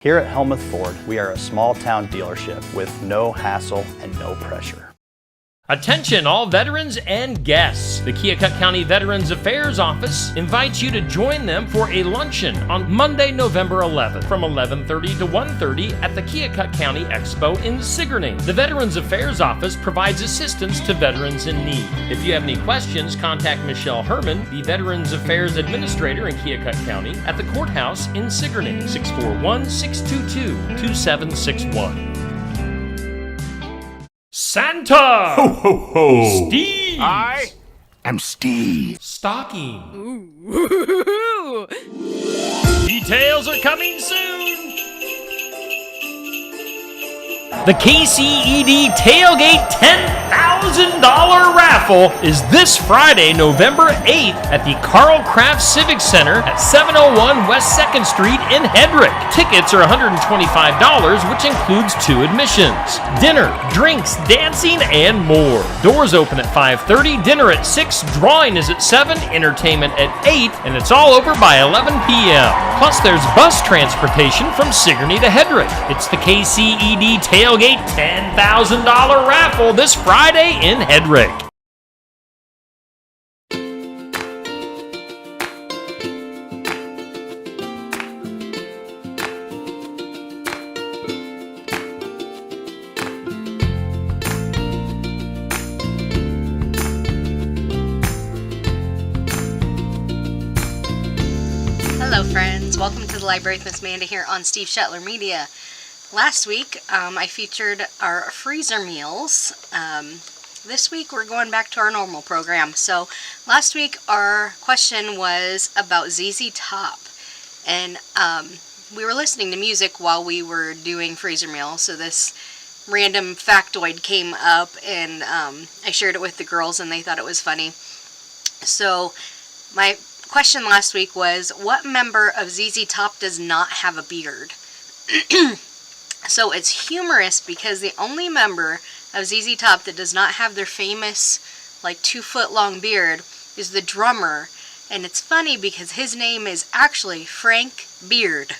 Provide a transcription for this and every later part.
Here at Helmuth Ford, we are a small town dealership with no hassle and no pressure. Attention all veterans and guests. The Keokuk County Veterans Affairs Office invites you to join them for a luncheon on Monday, November 11th from 11:30 to 1:30 at the Keokuk County Expo in Sigourney. The Veterans Affairs Office provides assistance to veterans in need. If you have any questions, contact Michelle Herman, the Veterans Affairs Administrator in Keokuk County, at the courthouse in Sigourney, 641-622-2761. Santa! Ho, ho, ho! Steve! I am Steve. Stocking. Ooh. Details are coming soon! The KCED Tailgate $10,000 raffle is this Friday, November 8th at the Carl Craft Civic Center at 701 West 2nd Street in Hedrick. Tickets are $125, which includes 2 admissions. Dinner, drinks, dancing, and more. Doors open at 5:30, dinner at 6, drawing is at 7, entertainment at 8, and it's all over by 11 p.m. Plus, there's bus transportation from Sigourney to Hedrick. It's the KCED Tailgate $10,000 raffle this Friday in Hedrick. Hello friends, welcome to the Library with Miss Amanda here on Steve Shetler Media. Last week I featured our freezer meals. This week we're going back to our normal program. So last week our question was about ZZ Top, and we were listening to music while we were doing freezer meals, so this random factoid came up, and I shared it with the girls and they thought it was funny. So my question last week was, what member of ZZ Top does not have a beard? So it's humorous because the only member of ZZ Top that does not have their famous, like, 2-foot long beard is the drummer. And it's funny because his name is actually Frank Beard.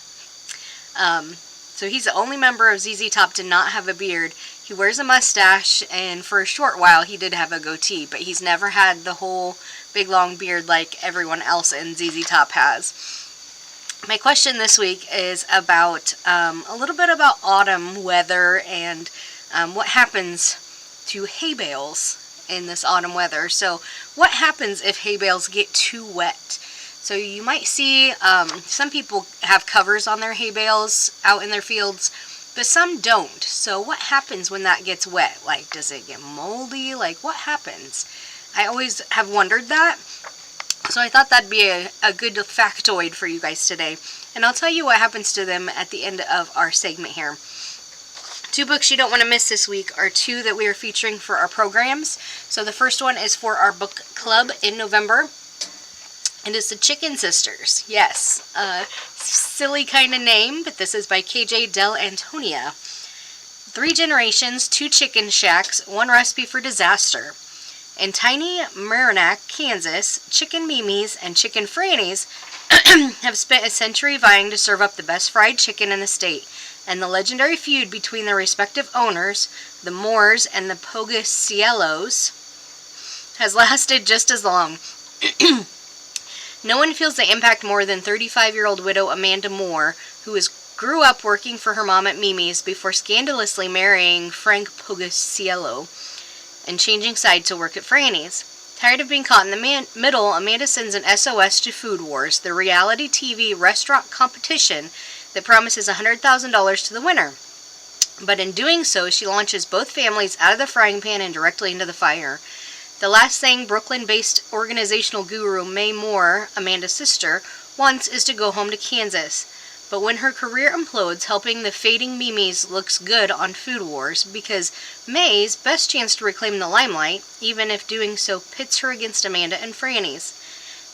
So he's the only member of ZZ Top to not have a beard. He wears a mustache, and for a short while he did have a goatee, but he's never had the whole big long beard like everyone else in ZZ Top has. My question this week is about a little bit about autumn weather and what happens to hay bales in this autumn weather. So what happens if hay bales get too wet? So you might see some people have covers on their hay bales out in their fields, but some don't. So what happens when that gets wet? Like, does it get moldy? Like, what happens? I always have wondered that. So I thought that'd be a good factoid for you guys today. And I'll tell you what happens to them at the end of our segment here. 2 books you don't want to miss this week are 2 that we are featuring for our programs. So the first one is for our book club in November. And it's The Chicken Sisters. Yes, silly kind of name, but this is by KJ Del Antonia. 3 generations, 2 chicken shacks, 1 recipe for disaster. In tiny Merrimack, Kansas, chicken Mimis and chicken Frannies have spent a century vying to serve up the best fried chicken in the state, and the legendary feud between their respective owners, the Moores and the Pogacielos, has lasted just as long. No one feels the impact more than 35-year-old widow Amanda Moore, who grew up working for her mom at Mimi's before scandalously marrying Frank Pogaciello and changing sides to work at Franny's. Tired of being caught in the middle, Amanda sends an SOS to Food Wars, the reality TV restaurant competition that promises $100,000 to the winner. But in doing so, she launches both families out of the frying pan and directly into the fire. The last thing Brooklyn-based organizational guru May Moore, Amanda's sister, wants is to go home to Kansas. But when her career implodes, helping the fading Mimis looks good on Food Wars because May's best chance to reclaim the limelight, even if doing so pits her against Amanda and Franny's.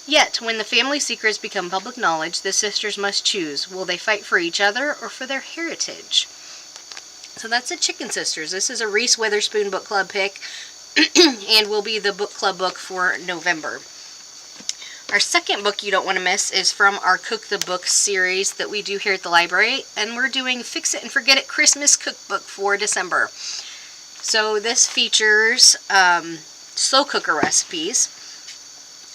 Yet, when the family secrets become public knowledge, the sisters must choose. Will they fight for each other or for their heritage? So that's The Chicken Sisters. This is a Reese Witherspoon book club pick and will be the book club book for November. Our second book you don't want to miss is from our Cook the Book series that we do here at the library, and we're doing Fix It and Forget It Christmas Cookbook for December. So this features slow cooker recipes.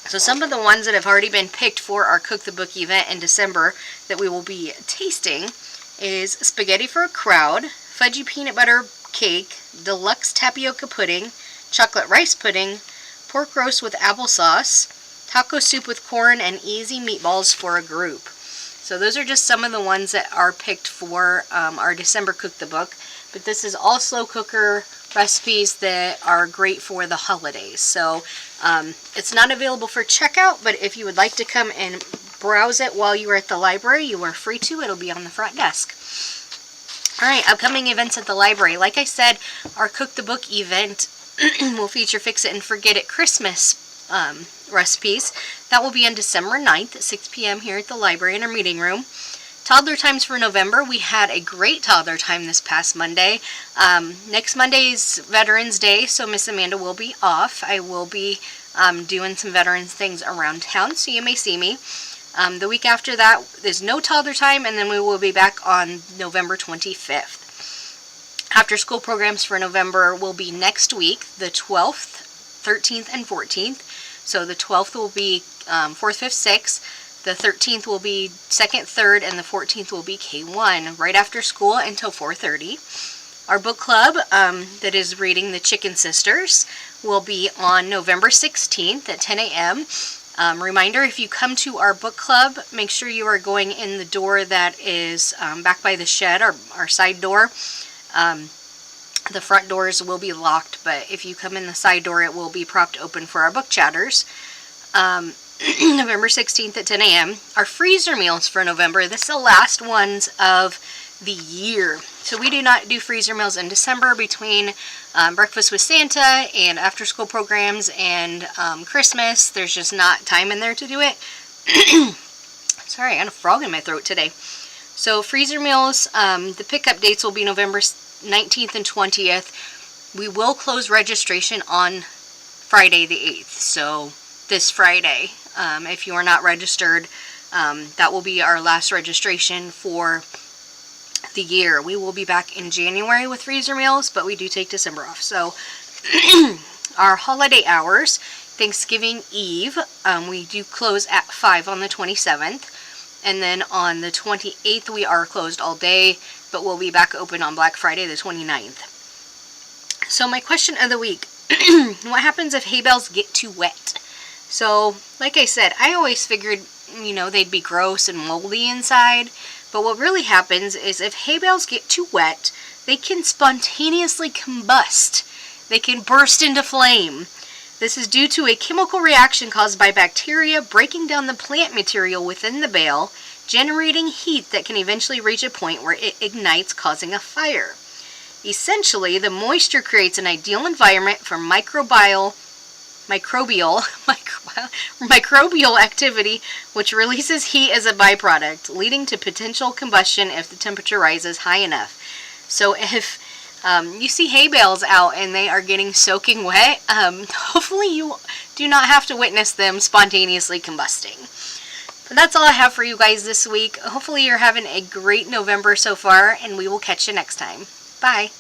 So some of the ones that have already been picked for our Cook the Book event in December that we will be tasting is spaghetti for a crowd, fudgy peanut butter cake, deluxe tapioca pudding, chocolate rice pudding, pork roast with applesauce, taco soup with corn, and easy meatballs for a group. So those are just some of the ones that are picked for our December Cook the Book. But this is all slow cooker recipes that are great for the holidays. So it's not available for checkout, but if you would like to come and browse it while you are at the library, you are free to. It'll be on the front desk. Alright, upcoming events at the library. Like I said, our Cook the Book event will feature Fix It and Forget It Christmas recipes. That will be on December 9th at 6 p.m. here at the library in our meeting room. Toddler times for November. We had a great toddler time this past Monday. Next Monday is Veterans Day, so Miss Amanda will be off. I will be doing some veterans things around town, so you may see me. The week after that, there's no toddler time, and then we will be back on November 25th. After school programs for November will be next week, the 12th, 13th, and 14th. So the 12th will be 4th, 5th, 6th. The 13th will be 2nd, 3rd, and the 14th will be K1, right after school until 4:30. Our book club that is reading The Chicken Sisters will be on November 16th at 10 a.m. Reminder, if you come to our book club, make sure you are going in the door that is back by the shed, our side door. The front doors will be locked, but if you come in the side door, it will be propped open for our book chatters. November 16th at 10 a.m. Our freezer meals for November. This is the last ones of the year. So we do not do freezer meals in December between Breakfast with Santa and after school programs and Christmas. There's just not time in there to do it. Sorry, I got a frog in my throat today. So freezer meals, the pickup dates will be November 19th and 20th. We will close registration on Friday the 8th. So this Friday, if you are not registered, that will be our last registration for the year. We will be back in January with freezer meals, but we do take December off. So our holiday hours, Thanksgiving Eve, we do close at 5 on the 27th, and then on the 28th we are closed all day, but we'll be back open on Black Friday the 29th. So my question of the week, what happens if hay bales get too wet? So like I said, I always figured, they'd be gross and moldy inside. But what really happens is if hay bales get too wet, they can spontaneously combust. They can burst into flame. This is due to a chemical reaction caused by bacteria breaking down the plant material within the bale, generating heat that can eventually reach a point where it ignites, causing a fire. Essentially, the moisture creates an ideal environment for microbial activity, which releases heat as a byproduct, leading to potential combustion if the temperature rises high enough. So if you see hay bales out and they are getting soaking wet, hopefully you do not have to witness them spontaneously combusting. But that's all I have for you guys this week. Hopefully you're having a great November so far, and we will catch you next time. Bye.